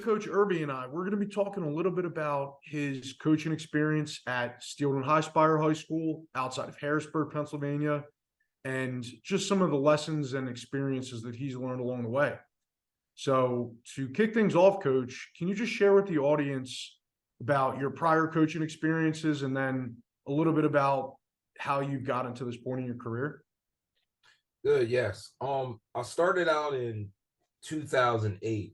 Coach Erby and we're going to be talking a little bit about his coaching experience at Steelton-Highspire High School outside of Harrisburg, Pennsylvania, and just some of the lessons and experiences that he's learned along the way. So to kick things off, Coach, can you just share with the audience about your prior coaching experiences and then a little bit about how you got into this point in your career? Good, yes. I started out in 2008,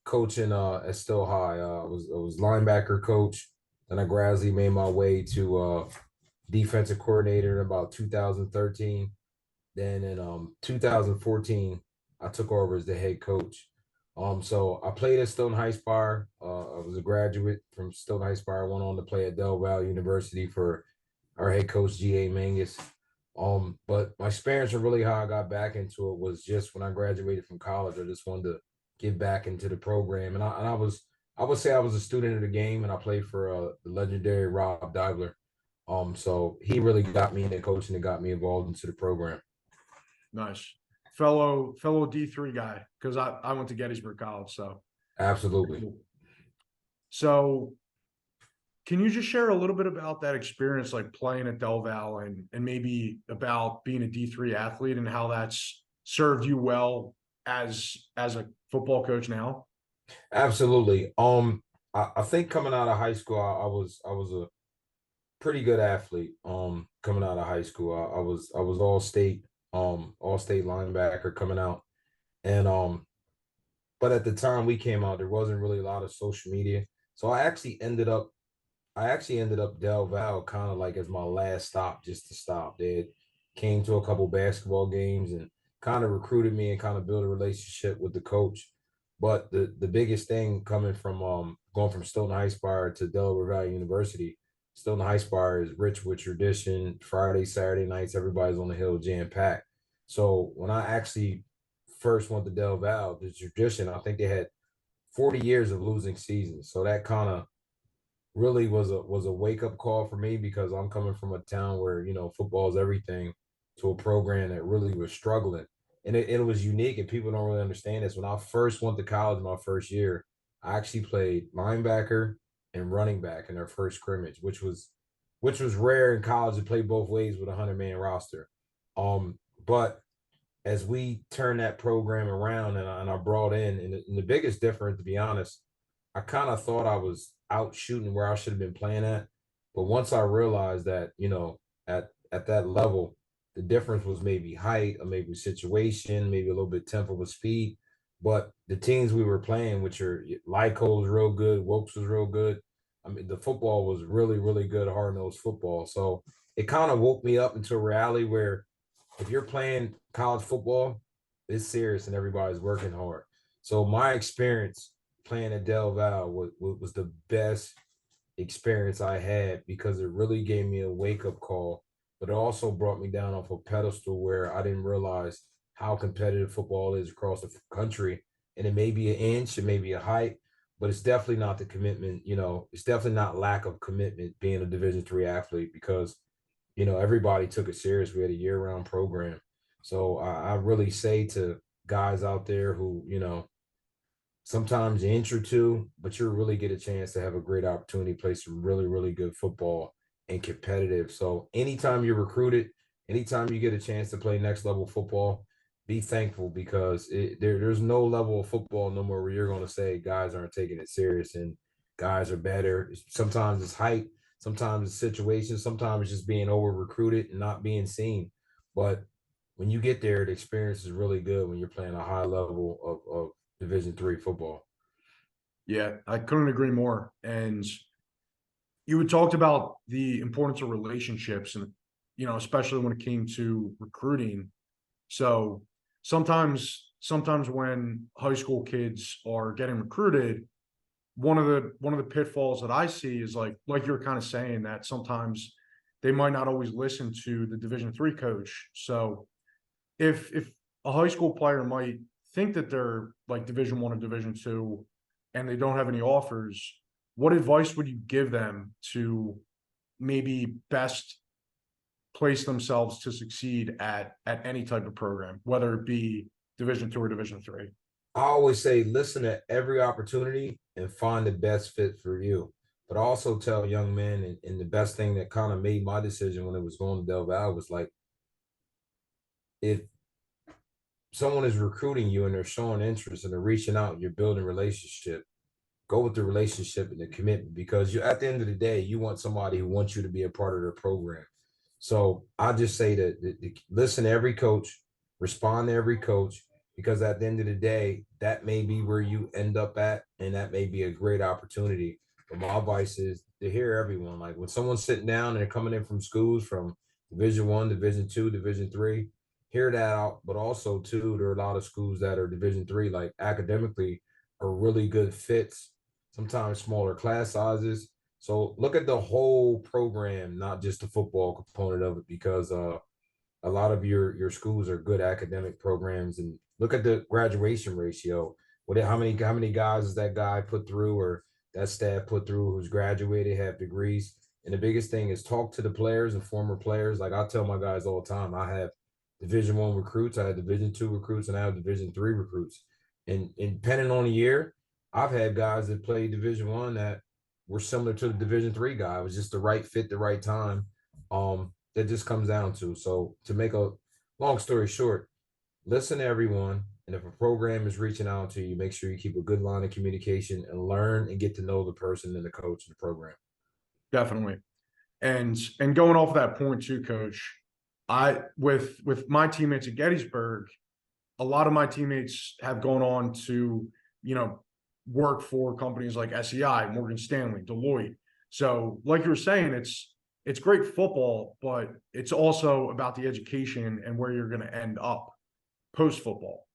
coaching at Still High. I was linebacker coach. Then I gradually made my way to defensive coordinator in about 2013. Then in 2014, I took over as the head coach. So I played at Steelton-Highspire. I was a graduate from Steelton-Highspire. Went on to play at Del Valle University for our head coach G.A. Mangus. But my experience and really how I got back into it was just when I graduated from college. I just wanted to get back into the program, and I would say I was a student of the game, and I played for the legendary Rob Dougler. So he really got me into coaching and got me involved into the program. Nice. Fellow D3 guy, because I went to Gettysburg College, so Absolutely. So can you just share a little bit about that experience, like playing at Del Val and maybe about being a D3 athlete and how that's served you well as a football coach now? Absolutely. I think coming out of high school, I was a pretty good athlete. Coming out of high school, I was all state linebacker coming out, and but at the time we came out, there wasn't really a lot of social media, so I actually ended up Del Val kind of like as my last stop, just to stop. They had came to a couple basketball games and kind of recruited me and kind of built a relationship with the coach. But the biggest thing coming from going from Stoughton High Spire to Delaware Valley University, Stoughton High Spire is rich with tradition. Friday, Saturday nights, everybody's on the hill jam packed. So when I actually first went to Del Val, the tradition, I think they had 40 years of losing seasons. So that kind of really was a wake up call for me because I'm coming from a town where football is everything to a program that really was struggling, and it was unique and people don't really understand this. When I first went to college, my first year, I actually played linebacker and running back in their first scrimmage, which was rare in college to play both ways with a 100-man roster. But as we turned that program around and I brought in, and the biggest difference, to be honest, I kind of thought I was out shooting where I should have been playing at. But once I realized that, at that level, the difference was maybe height or maybe situation, maybe a little bit tempo with speed. But the teams we were playing, which are Lyco was real good, Wokes was real good. I mean, the football was really, really good, hard-nosed football. So it kind of woke me up into a reality where if you're playing college football, it's serious and everybody's working hard. So my experience playing at Del Val was the best experience I had because it really gave me a wake up call, but it also brought me down off a pedestal where I didn't realize how competitive football is across the country. And it may be an inch, it may be a height, but it's definitely not the commitment. It's definitely not lack of commitment being a Division III athlete because everybody took it serious. We had a year-round program. So I really say to guys out there who, sometimes an inch or two, but you really get a chance to have a great opportunity to play some really, really good football and competitive. So anytime you're recruited, anytime you get a chance to play next level football, be thankful because there's no level of football no more where you're going to say guys aren't taking it serious and guys are better. Sometimes it's height, sometimes it's situation, sometimes it's just being over recruited and not being seen. But when you get there, the experience is really good when you're playing a high level of Division III football. Yeah, I couldn't agree more. And you had talked about the importance of relationships and, especially when it came to recruiting. So sometimes when high school kids are getting recruited, one of the pitfalls that I see is like you're kind of saying that sometimes they might not always listen to the Division III coach. So if a high school player might think that they're like Division I or Division II and they don't have any offers, what advice would you give them to maybe best place themselves to succeed at any type of program, whether it be Division II or Division III? I always say listen to every opportunity and find the best fit for you. But I also tell young men, and the best thing that kind of made my decision when it was going to Del Valle was like, if someone is recruiting you and they're showing interest and they're reaching out and you're building relationship, go with the relationship and the commitment, because you, at the end of the day, you want somebody who wants you to be a part of their program. So I just say that listen to every coach, respond to every coach, because at the end of the day, that may be where you end up at, and that may be a great opportunity. But my advice is to hear everyone. Like when someone's sitting down and they're coming in from schools from Division 1, Division 2, Division 3, hear that out. But also too, there are a lot of schools that are Division 3, like academically, are really good fits. Sometimes smaller class sizes. So look at the whole program, not just the football component of it, because a lot of your schools are good academic programs. And look at the graduation ratio. How many guys does that guy put through, or that staff put through, who's graduated, have degrees? And the biggest thing is talk to the players and former players. Like I tell my guys all the time, I have Division 1 recruits, I have Division 2 recruits, and I have Division 3 recruits. And depending on the year, I've had guys that played Division 1 that were similar to the Division 3 guy. It was just the right fit, the right time. That just comes down to. So to make a long story short, listen to everyone. And if a program is reaching out to you, make sure you keep a good line of communication and learn and get to know the person and the coach and the program. Definitely. And going off of that point too, Coach, I with my teammates at Gettysburg, a lot of my teammates have gone on to, you know, work for companies like SEI, Morgan Stanley, Deloitte. So, like you were saying, it's great football, but it's also about the education and where you're going to end up post football.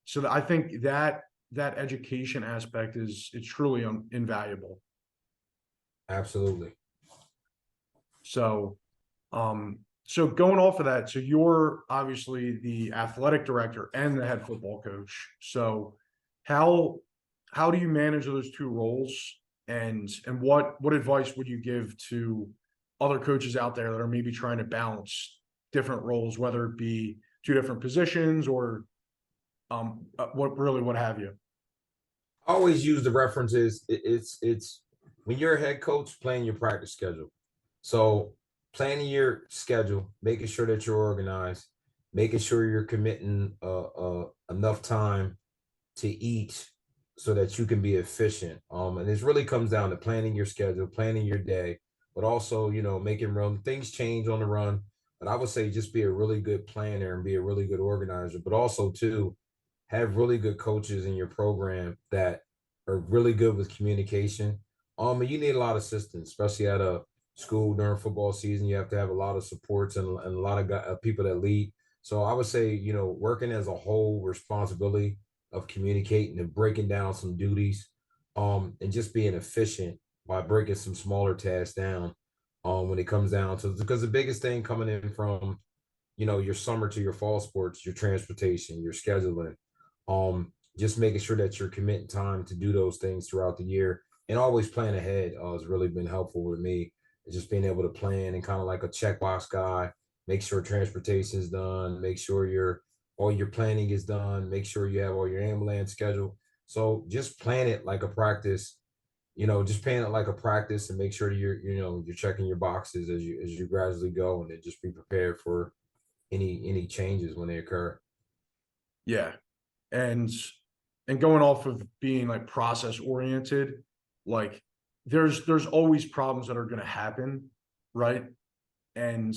So I think that education aspect is it's truly invaluable. Absolutely. So, so going off of that, so you're obviously the athletic director and the head football coach. So how how do you manage those two roles? And what advice would you give to other coaches out there that are maybe trying to balance different roles, whether it be two different positions or what have you? I always use the references. It's when you're a head coach, playing your practice schedule. So planning your schedule, making sure that you're organized, making sure you're committing enough time to eat so that you can be efficient. And this really comes down to planning your schedule, planning your day, but also, making run. Things change on the run. But I would say just be a really good planner and be a really good organizer, but also too have really good coaches in your program that are really good with communication. And you need a lot of assistance, especially at a school during football season. You have to have a lot of supports and a lot of people that lead. So I would say, working as a whole responsibility of communicating and breaking down some duties, and just being efficient by breaking some smaller tasks down, when it comes down to, because the biggest thing coming in from, your summer to your fall sports, your transportation, your scheduling, just making sure that you're committing time to do those things throughout the year and always plan ahead, has really been helpful with me. It's just being able to plan and kind of like a checkbox guy, make sure transportation is done, make sure all your planning is done, make sure you have all your ambulance schedule. So just plan it like a practice, just plan it like a practice and make sure you're checking your boxes as you gradually go, and then just be prepared for any changes when they occur. Yeah. And going off of being like process oriented, like there's always problems that are going to happen, right? And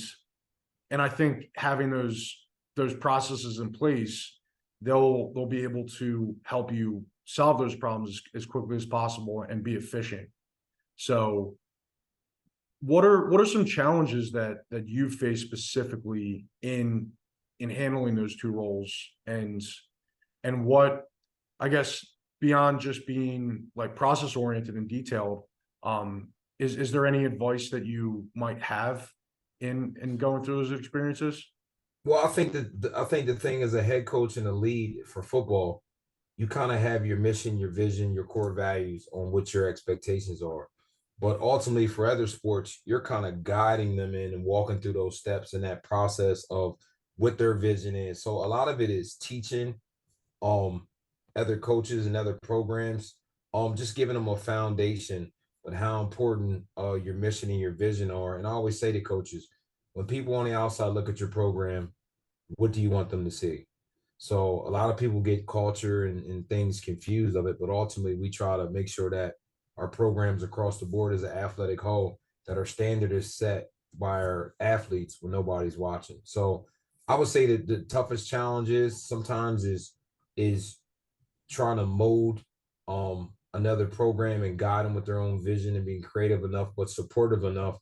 I think having those processes in place, they'll be able to help you solve those problems as quickly as possible and be efficient. So what are some challenges that you face specifically in handling those two roles, and what, I guess, beyond just being like process oriented and detailed, is there any advice that you might have in going through those experiences? Well, I think the thing as a head coach and a lead for football, you kind of have your mission, your vision, your core values on what your expectations are. But ultimately, for other sports, you're kind of guiding them in and walking through those steps in that process of what their vision is. So a lot of it is teaching. other coaches and other programs, just giving them a foundation with how important your mission and your vision are. And I always say to coaches, when people on the outside look at your program, what do you want them to see? So a lot of people get culture and things confused of it, but ultimately we try to make sure that our programs across the board as an athletic whole, that our standard is set by our athletes when nobody's watching. So I would say that the toughest challenge is sometimes is trying to mold another program and guide them with their own vision and being creative enough but supportive enough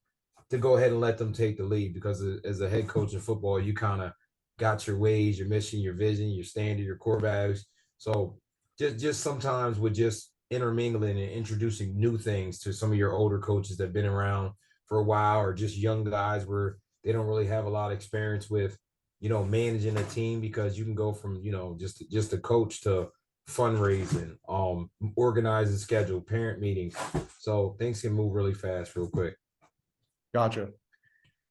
to go ahead and let them take the lead, because as a head coach in football, you kind of got your ways, your mission, your vision, your standard, your core values. So just sometimes with just intermingling and introducing new things to some of your older coaches that have been around for a while, or just young guys where they don't really have a lot of experience with, managing a team, because you can go from, just a coach to fundraising, organizing schedule, parent meetings. So things can move really fast, real quick. Gotcha.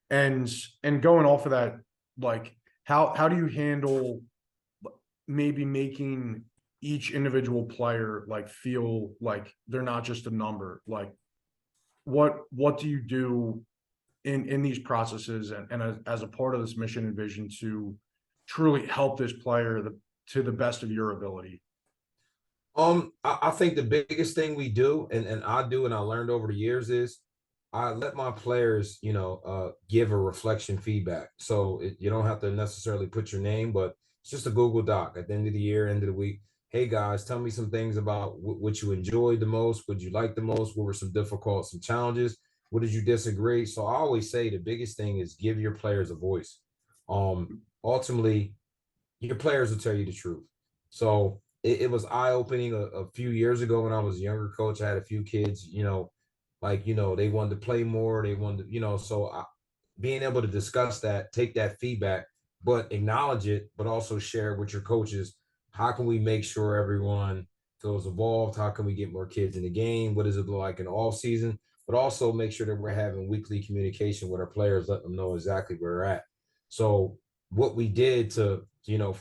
And going off of that, like how do you handle maybe making each individual player like feel like they're not just a number? Like what do you do in these processes and as a part of this mission and vision to truly help this player to the best of your ability? I think the biggest thing we do, and I do, and I learned over the years, is I let my players, give a reflection feedback. So you don't have to necessarily put your name, but it's just a Google Doc at the end of the year, end of the week. Hey guys, tell me some things about what you enjoyed the most, what you liked the most, what were some challenges, what did you disagree? So I always say the biggest thing is give your players a voice. Ultimately, your players will tell you the truth. So it was eye opening a few years ago when I was a younger coach. I had a few kids, they wanted to play more. They wanted to, being able to discuss that, take that feedback, but acknowledge it, but also share with your coaches. How can we make sure everyone feels involved? How can we get more kids in the game? What does it look like in all season? But also make sure that we're having weekly communication with our players, let them know exactly where we're at. So what we did for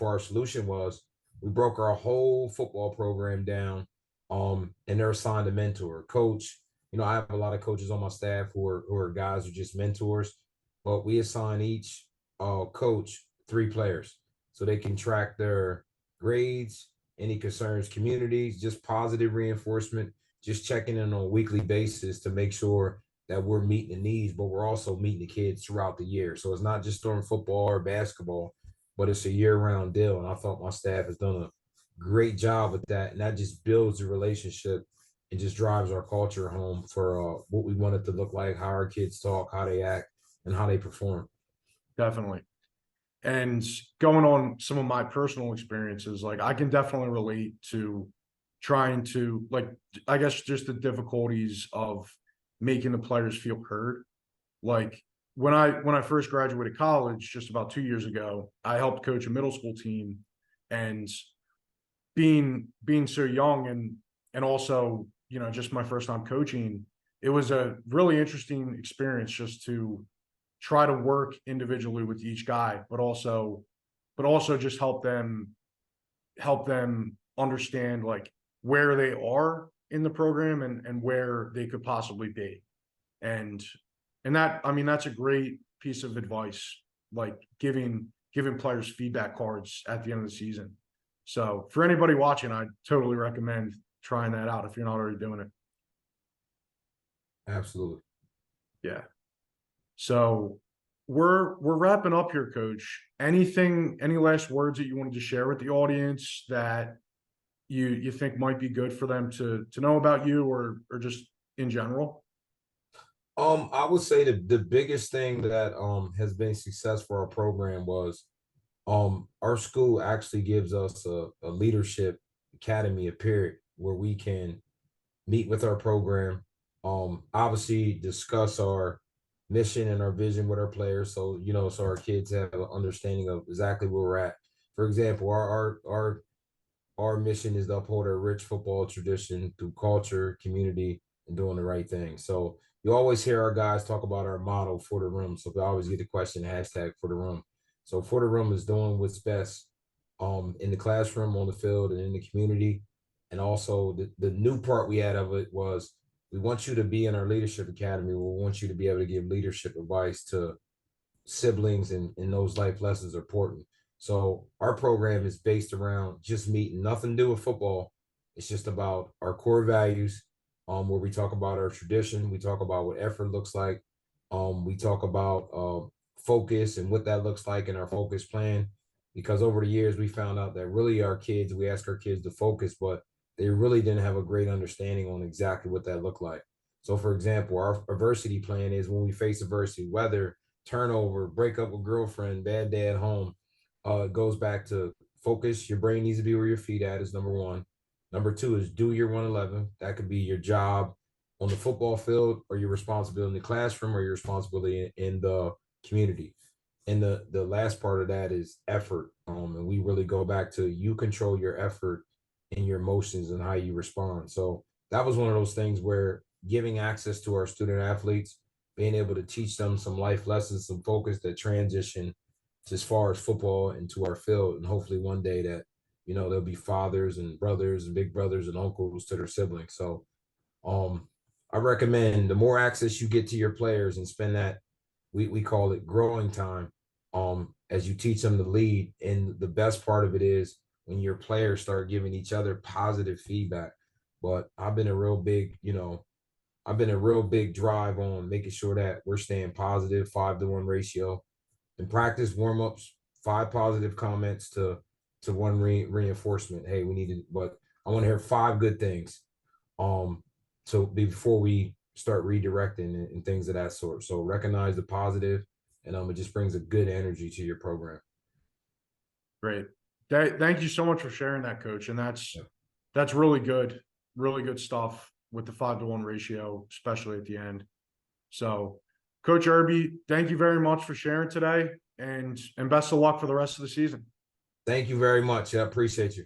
our solution was we broke our whole football program down, and they're assigned a mentor, coach. I have a lot of coaches on my staff who are guys who are just mentors, but we assign each coach 3 players so they can track their grades, any concerns, communities, just positive reinforcement, just checking in on a weekly basis to make sure that we're meeting the needs, but we're also meeting the kids throughout the year. So it's not just during football or basketball, but it's a year-round deal. And I thought my staff has done a great job with that, and that just builds the relationship and just drives our culture home for what we want it to look like, how our kids talk, how they act, and how they perform. Definitely. And going on some of my personal experiences, like I can definitely relate to trying to, like, I guess just the difficulties of making the players feel heard. Like when I first graduated college just about 2 years ago, I helped coach a middle school team, and being so young and also, just my first time coaching, it was a really interesting experience just to try to work individually with each guy, but also just help them understand like where they are in the program and where they could possibly be. And that, I mean, that's a great piece of advice, like giving players feedback cards at the end of the season. So for anybody watching, I totally recommend trying that out if you're not already doing it. Absolutely. Yeah. So we're wrapping up here, Coach. Any last words that you wanted to share with the audience that you think might be good for them to know about you or just in general? I would say the biggest thing that has been success for our program was our school actually gives us a leadership academy, a period where we can meet with our program, obviously discuss our mission and our vision with our players. So, so our kids have an understanding of exactly where we're at. For example, our mission is to uphold a rich football tradition through culture, community, and doing the right thing. So you always hear our guys talk about our motto for the room. So we always get the question, hashtag for the room. So for the room is doing what's best in the classroom, on the field, and in the community. And also the new part we had of it was we want you to be in our leadership academy. We want you to be able to give leadership advice to siblings, and those life lessons are important. So our program is based around just meeting, nothing to do with football. It's just about our core values, where we talk about our tradition, we talk about what effort looks like, we talk about focus and what that looks like in our focus plan. Because over the years, we found out that really we ask our kids to focus, but they really didn't have a great understanding on exactly what that looked like. So, for example, our adversity plan is when we face adversity, whether turnover, break up with girlfriend, bad day at home, it goes back to focus. Your brain needs to be where your feet at is number one. Number two is do your 111. That could be your job on the football field, or your responsibility in the classroom, or your responsibility in the community. And the last part of that is effort. And we really go back to you control your effort and your emotions and how you respond. So that was one of those things where giving access to our student athletes, being able to teach them some life lessons, some focus that transition to as far as football into our field. And hopefully one day that, there'll be fathers and brothers and big brothers and uncles to their siblings. So I recommend the more access you get to your players and spend that, we call it growing time, as you teach them to lead. And the best part of it is when your players start giving each other positive feedback. But I've been a real big drive on making sure that we're staying positive, 5-to-1 ratio. In practice, warm-ups, 5 positive comments to 1 reinforcement. Hey, we need to, but I want to hear 5 good things. So before we start redirecting and things of that sort. So recognize the positive, and it just brings a good energy to your program. Great. Thank you so much for sharing that, Coach. And that's really good stuff with the 5-to-1 ratio, especially at the end. So, Coach Erby, thank you very much for sharing today, and best of luck for the rest of the season. Thank you very much. I appreciate you.